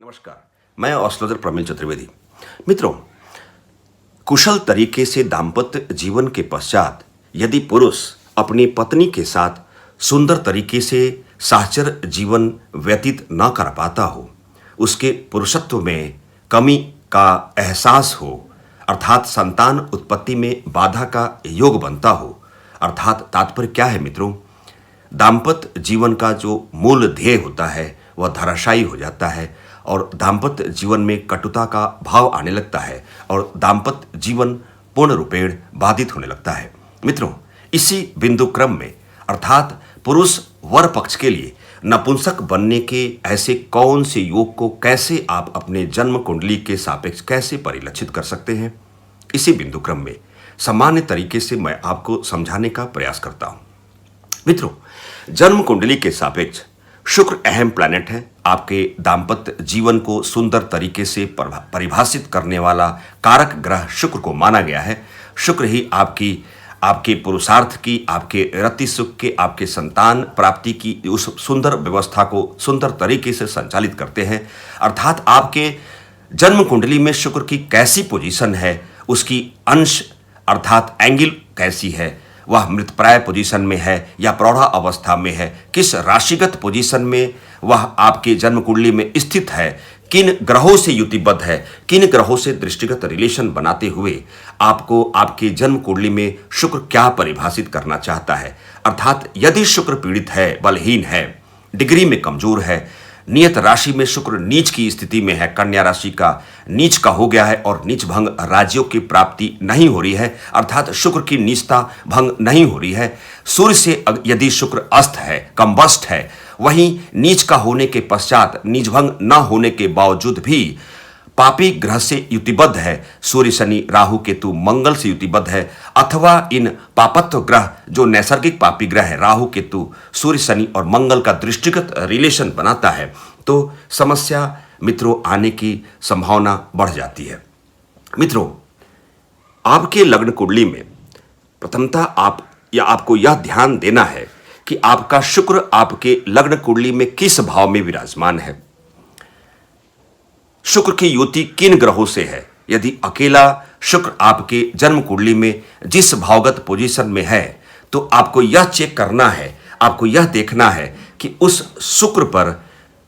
नमस्कार। मैं एस्ट्रोलॉजर प्रमिल चतुर्वेदी। मित्रों, कुशल तरीके से दाम्पत्य जीवन के पश्चात यदि पुरुष अपनी पत्नी के साथ सुंदर तरीके से साहचर्य जीवन व्यतीत न कर पाता हो, उसके पुरुषत्व में कमी का एहसास हो, अर्थात संतान उत्पत्ति में बाधा का योग बनता हो, अर्थात तात्पर्य क्या है मित्रों, दाम्पत्य जीवन का जो मूल ध्येय होता है वह धराशायी हो जाता है और दाम्पत्य जीवन में कटुता का भाव आने लगता है और दाम्पत्य जीवन पूर्ण रूपेण बाधित होने लगता है। मित्रों, इसी बिंदु क्रम में अर्थात पुरुष वर पक्ष के लिए नपुंसक बनने के ऐसे कौन से योग को कैसे आप अपने जन्म कुंडली के सापेक्ष कैसे परिलक्षित कर सकते हैं, इसी बिंदु क्रम में सामान्य तरीके से मैं आपको समझाने का प्रयास करता हूं। मित्रों, जन्म कुंडली के सापेक्ष शुक्र अहम प्लैनेट है। आपके दाम्पत्य जीवन को सुंदर तरीके से परिभाषित करने वाला कारक ग्रह शुक्र को माना गया है। शुक्र ही आपके पुरुषार्थ की, आपके रति सुख के, आपके संतान प्राप्ति की उस सुंदर व्यवस्था को सुंदर तरीके से संचालित करते हैं। अर्थात आपके जन्म कुंडली में शुक्र की कैसी पोजीशन है, उसकी अंश अर्थात एंगल कैसी है, वह मृतप्राय पोजीशन में है या प्रौढ़ा अवस्था में है, किस राशिगत पोजीशन में वह आपके जन्म कुंडली में स्थित है, किन ग्रहों से युतिबद्ध है, किन ग्रहों से दृष्टिगत रिलेशन बनाते हुए आपको आपके जन्म कुंडली में शुक्र क्या परिभाषित करना चाहता है। अर्थात यदि शुक्र पीड़ित है, बलहीन है, डिग्री में कमजोर है, नियत राशि में शुक्र नीच की स्थिति में है, कन्या राशि का नीच का हो गया है और नीच भंग राज्यों की प्राप्ति नहीं हो रही है, अर्थात शुक्र की नीचता भंग नहीं हो रही है। सूर्य से यदि शुक्र अस्त है, कम्बस्ट है, वहीं नीच का होने के पश्चात नीच भंग न होने के बावजूद भी पापी ग्रह से युतिबद्ध है, सूर्य शनि राहु केतु मंगल से युतिबद्ध है, अथवा इन पापत्व ग्रह जो नैसर्गिक पापी ग्रह है राहु केतु सूर्य शनि और मंगल का दृष्टिगत रिलेशन बनाता है, तो समस्या मित्रों आने की संभावना बढ़ जाती है। मित्रों, आपके लग्न कुंडली में प्रथमतः आपको यह ध्यान देना है कि आपका शुक्र आपके लग्न कुंडली में किस भाव में विराजमान है, शुक्र की युति किन ग्रहों से है। यदि अकेला शुक्र आपके जन्म कुंडली में जिस भावगत पोजीशन में है, तो आपको यह चेक करना है, आपको यह देखना है कि उस शुक्र पर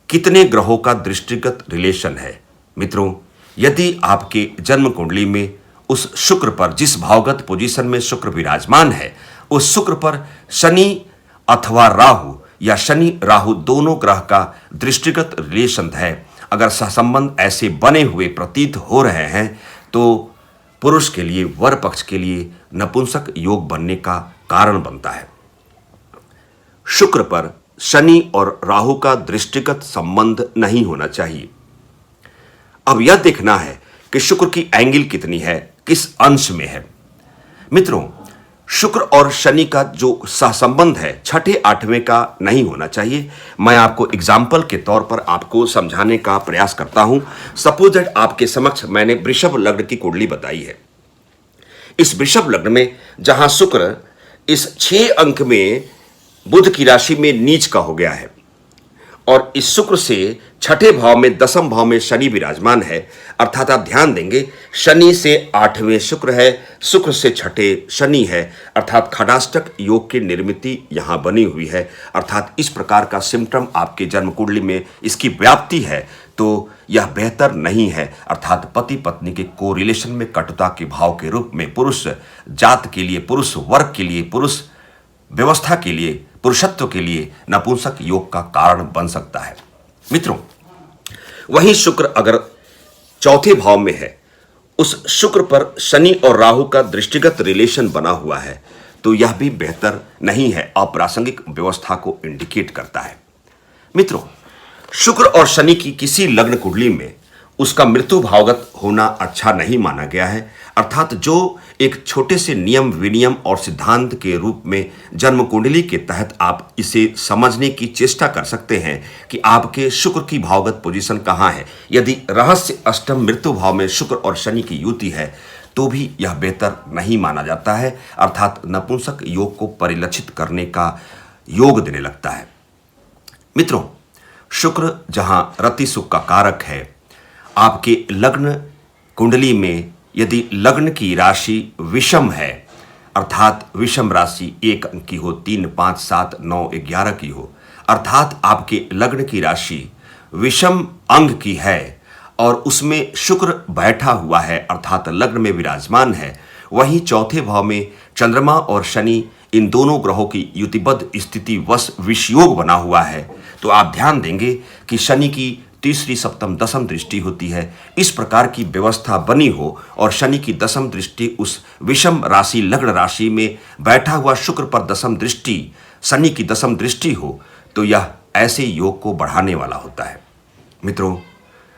कितने ग्रहों का दृष्टिगत रिलेशन है। मित्रों, यदि आपके जन्म कुंडली में उस शुक्र पर जिस भावगत पोजीशन में शुक्र विराजमान है, उस शुक्र पर शनि अथवा राहु या शनि राहु दोनों ग्रह का दृष्टिगत रिलेशन है, अगर सहसंबंध ऐसे बने हुए प्रतीत हो रहे हैं, तो पुरुष के लिए, वर पक्ष के लिए नपुंसक योग बनने का कारण बनता है। शुक्र पर शनि और राहु का दृष्टिगत संबंध नहीं होना चाहिए। अब यह देखना है कि शुक्र की एंगल कितनी है, किस अंश में है। मित्रों, शुक्र और शनि का जो सहसंबंध है 6ठे 8वें का नहीं होना चाहिए। मैं आपको एग्जाम्पल के तौर पर आपको समझाने का प्रयास करता हूं। सपोज दैट आपके समक्ष मैंने वृषभ लग्न की कुंडली बताई है। इस वृषभ लग्न में जहां शुक्र इस 6 अंक में बुध की राशि में नीच का हो गया है और इस शुक्र से 6ठे भाव में 10वें भाव में शनि विराजमान है, अर्थात आप ध्यान देंगे शनि से 8वें शुक्र है, शुक्र से 6ठे शनि है, अर्थात खडाष्टक योग की निर्मिति यहां बनी हुई है। अर्थात इस प्रकार का सिम्टम आपके जन्म कुंडली में इसकी व्याप्ति है, तो यह बेहतर नहीं है। अर्थात पति पत्नी के को रिलेशन में कटुता के भाव के रूप में पुरुष जात के लिए, पुरुष वर्ग के लिए, पुरुष व्यवस्था के लिए, पुरुषत्व के लिए नपुंसक योग का कारण बन सकता है। मित्रों, वहीं शुक्र अगर 4थे भाव में है, उस शुक्र पर शनि और राहु का दृष्टिगत रिलेशन बना हुआ है, तो यह भी बेहतर नहीं है, अप्रासंगिक व्यवस्था को इंडिकेट करता है। मित्रों, शुक्र और शनि की किसी लग्न कुंडली में उसका मृत्यु भावगत होना अच्छा नहीं माना गया है। अर्थात जो एक छोटे से नियम विनियम और सिद्धांत के रूप में जन्म कुंडली के तहत आप इसे समझने की चेष्टा कर सकते हैं कि आपके शुक्र की भावगत पोजीशन कहाँ है। यदि रहस्य अष्टम मृत्यु भाव में शुक्र और शनि की युति है, तो भी यह बेहतर नहीं माना जाता है, अर्थात नपुंसक योग को परिलक्षित करने का योग देने लगता है। मित्रों, शुक्र जहां रति सुख का कारक है, आपके लग्न कुंडली में यदि लग्न की राशि विषम है, अर्थात विषम राशि 1 अंक की हो, 3, 5, 7, 9, 11 की हो, अर्थात आपके लग्न की राशि विषम अंग की है और उसमें शुक्र बैठा हुआ है अर्थात लग्न में विराजमान है, वहीं चौथे भाव में चंद्रमा और शनि इन दोनों ग्रहों की युतिबद्ध स्थिति वश विषयोग बना हुआ है, तो आप ध्यान देंगे कि शनि की तीसरी सप्तम दसम दृष्टि होती है। इस प्रकार की व्यवस्था बनी हो और शनि की दसम दृष्टि उस विषम राशि लग्न राशि में बैठा हुआ शुक्र पर दसम दृष्टि, शनि की दसम दृष्टि हो, तो यह ऐसे योग को बढ़ाने वाला होता है मित्रों।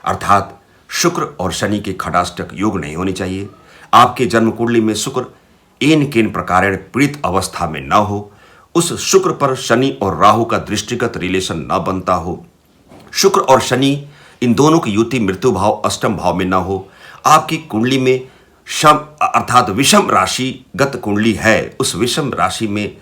अर्थात शुक्र और शनि के खटाष्टक योग नहीं होनी चाहिए। आपके जन्म कुंडली में शुक्र एन केन प्रकारेण पीड़ित अवस्था में न हो, उस शुक्र पर शनि और राहु का दृष्टिगत रिलेशन न बनता हो, शुक्र और शनि इन दोनों की युति मृत्यु भाव अष्टम भाव में न हो, आपकी कुंडली में शम अर्थात विषम राशिगत कुंडली है, उस विषम राशि में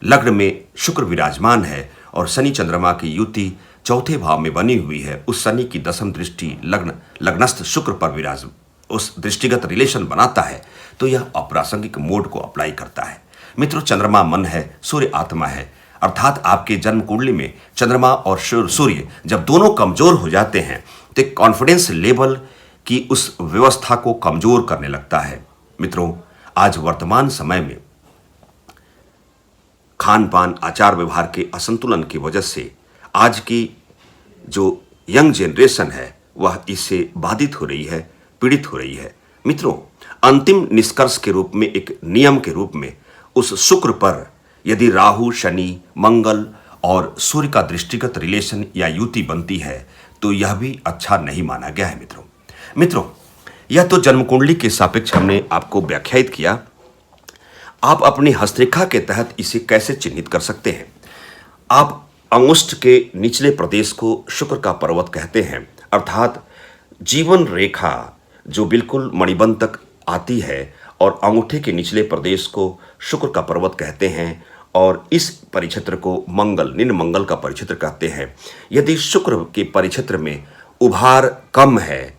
लग्न में शुक्र विराजमान है और शनि चंद्रमा की युति चौथे भाव में बनी हुई है, उस शनि की दसम दृष्टि लग्नस्थ शुक्र पर विराज उस दृष्टिगत रिलेशन बनाता है, तो यह अप्रासंगिक मोड को अप्लाई करता है मित्रों। चंद्रमा मन है, सूर्य आत्मा है, अर्थात आपके जन्म कुंडली में चंद्रमा और सूर्य जब दोनों कमजोर हो जाते हैं तो कॉन्फिडेंस लेवल की उस व्यवस्था को कमजोर करने लगता है मित्रों। आज वर्तमान समय में खान पान आचार व्यवहार के असंतुलन की वजह से आज की जो यंग जनरेशन है वह इससे बाधित हो रही है, पीड़ित हो रही है मित्रों। अंतिम निष्कर्ष के रूप में, एक नियम के रूप में, उस शुक्र पर यदि राहु, शनि, मंगल और सूर्य का दृष्टिगत रिलेशन या युति बनती है तो यह भी अच्छा नहीं माना गया है मित्रों। यह तो जन्म कुंडली के सापेक्ष हमने आपको व्याख्यायित किया। आप अपनी हस्तरेखा के तहत इसे कैसे चिन्हित कर सकते हैं? आप अंगुष्ठ के निचले प्रदेश को शुक्र का पर्वत कहते हैं, अर्थात जीवन रेखा जो बिल्कुल मणिबंध तक आती है, और अंगूठे के निचले प्रदेश को शुक्र का पर्वत कहते हैं और इस परिक्षेत्र को मंगल, निम्न मंगल का परिक्षेत्र कहते हैं। यदि शुक्र के परिक्षेत्र में उभार कम है,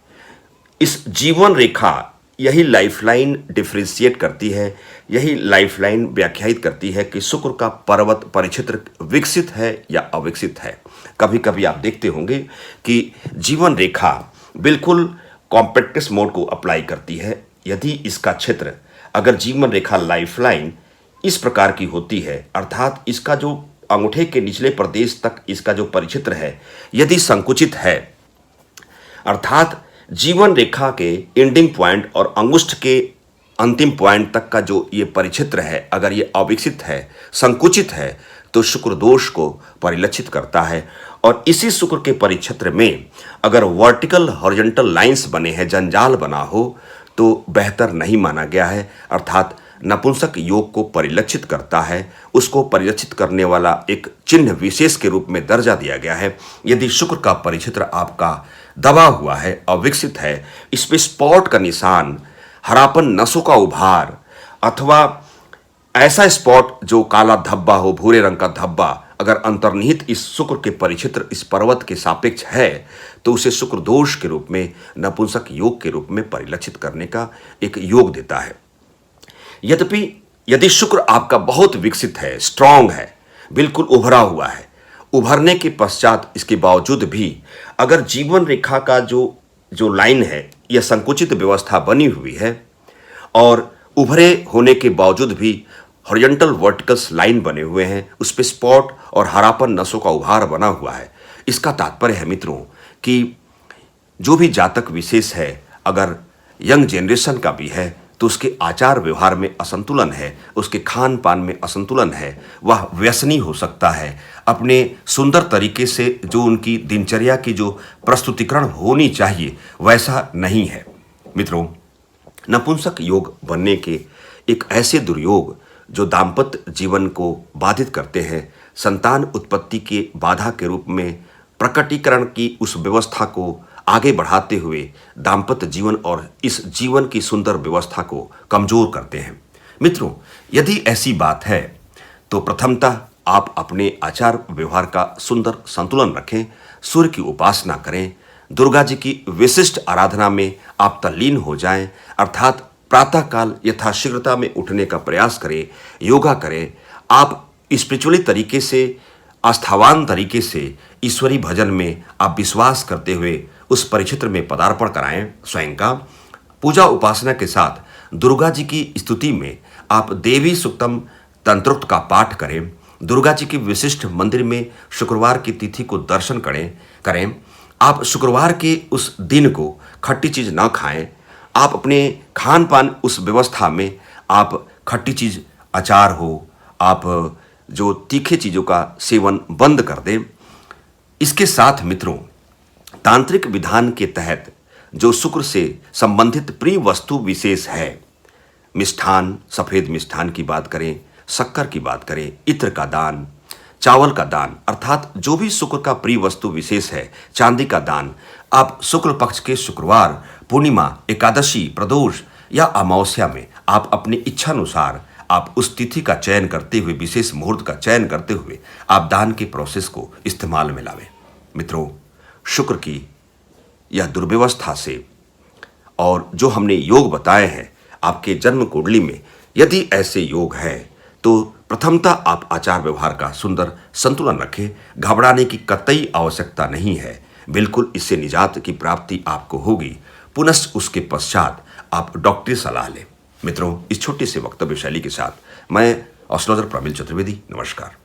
इस जीवन रेखा यही लाइफलाइन डिफ्रेंशिएट करती है, यही लाइफलाइन व्याख्यायित करती है कि शुक्र का पर्वत परिक्षेत्र विकसित है या अविकसित है। कभी कभी आप देखते होंगे कि जीवन रेखा बिल्कुल कॉम्पैक्टस मोड को अप्लाई करती है। यदि इसका क्षेत्र, अगर जीवन रेखा लाइफलाइन इस प्रकार की होती है, अर्थात इसका जो अंगूठे के निचले प्रदेश तक इसका जो परिक्षेत्र है यदि संकुचित है, अर्थात जीवन रेखा के एंडिंग पॉइंट और अंगुष्ठ के अंतिम पॉइंट तक का जो ये परिक्षेत्र है, अगर ये अविकसित है, संकुचित है, तो शुक्र दोष को परिलक्षित करता है। और इसी शुक्र के परिक्षेत्र में अगर वर्टिकल हॉरिजॉन्टल लाइंस बने हैं, जंजाल बना हो, तो बेहतर नहीं माना गया है, अर्थात नपुंसक योग को परिलक्षित करता है। उसको परिलक्षित करने वाला एक चिन्ह विशेष के रूप में दर्जा दिया गया है। यदि शुक्र का परिक्षेत्र आपका दबा हुआ है, अविकसित है, इस पे स्पॉट का निशान, हरापन, नसों का उभार, अथवा ऐसा स्पॉट जो काला धब्बा हो, भूरे रंग का धब्बा अगर अंतर्निहित इस शुक्र के परिक्षेत्र, इस पर्वत के सापेक्ष है, तो उसे शुक्र दोष के रूप में, नपुंसक योग के रूप में परिलक्षित करने का एक योग देता है। यद्यपि यदि शुक्र आपका बहुत विकसित है, स्ट्रांग है, बिल्कुल उभरा हुआ है, उभरने के पश्चात इसके बावजूद भी अगर जीवन रेखा का जो लाइन है यह संकुचित व्यवस्था बनी हुई है और उभरे होने के बावजूद भी हॉरिजॉन्टल वर्टिकल्स लाइन बने हुए हैं, उस पे स्पॉट और हरापन, नसों का उभार बना हुआ है, इसका तात्पर्य है मित्रों कि जो भी जातक विशेष है, अगर यंग जनरेशन का भी है, तो उसके आचार व्यवहार में असंतुलन है, उसके खान पान में असंतुलन है, वह व्यसनी हो सकता है। अपने सुंदर तरीके से जो उनकी दिनचर्या की जो प्रस्तुतिकरण होनी चाहिए वैसा नहीं है मित्रों। नपुंसक योग बनने के एक ऐसे दुर्योग जो दाम्पत्य जीवन को बाधित करते हैं, संतान उत्पत्ति के बाधा के रूप में प्रकटीकरण की उस व्यवस्था को आगे बढ़ाते हुए दाम्पत्य जीवन और इस जीवन की सुंदर व्यवस्था को कमजोर करते हैं। मित्रों, यदि ऐसी बात है तो प्रथमतः आप अपने आचार व्यवहार का सुंदर संतुलन रखें, सूर्य की उपासना करें, दुर्गा जी की विशिष्ट आराधना में आप तल्लीन हो जाएं, अर्थात प्रातःकाल यथाशीघ्रता में उठने का प्रयास करें, योगा करें। आप स्पिरिचुअली तरीके से, आस्थावान तरीके से ईश्वरी भजन में आप विश्वास करते हुए उस परिक्षेत्र में पदार्पण कराएं स्वयं का। पूजा उपासना के साथ दुर्गा जी की स्तुति में आप देवी सुक्तम तंत्रोक्त का पाठ करें। दुर्गा जी के विशिष्ट मंदिर में शुक्रवार की तिथि को दर्शन करें। आप शुक्रवार के उस दिन को खट्टी चीज़ ना खाएं। आप अपने खान पान उस व्यवस्था में आप खट्टी चीज़, अचार हो, आप जो तीखे चीज़ों का सेवन बंद कर दें। इसके साथ मित्रों, तांत्रिक विधान के तहत जो शुक्र से संबंधित प्रिय वस्तु विशेष है, मिष्ठान, सफ़ेद मिष्ठान की बात करें, शक्कर की बात करें, इत्र का दान, चावल का दान, अर्थात जो भी शुक्र का प्रिय वस्तु विशेष है, चांदी का दान आप शुक्ल पक्ष के शुक्रवार, पूर्णिमा, एकादशी, प्रदोष या अमावस्या में आप अपनी इच्छानुसार आप उस तिथि का चयन करते हुए, विशेष मुहूर्त का चयन करते हुए आप दान के प्रोसेस को इस्तेमाल में लावें। मित्रों, शुक्र की यह दुर्व्यवस्था से और जो हमने योग बताए हैं आपके जन्म कुंडली में, यदि ऐसे योग है तो प्रथमतः आप आचार व्यवहार का सुंदर संतुलन रखें। घबराने की कतई आवश्यकता नहीं है, बिल्कुल इससे निजात की प्राप्ति आपको होगी। पुनश्च उसके पश्चात आप डॉक्टरी सलाह लें। मित्रों, इस छोटे से वक्तव्य शैली के साथ मैं एस्ट्रोलॉजर प्रमिल चतुर्वेदी, नमस्कार।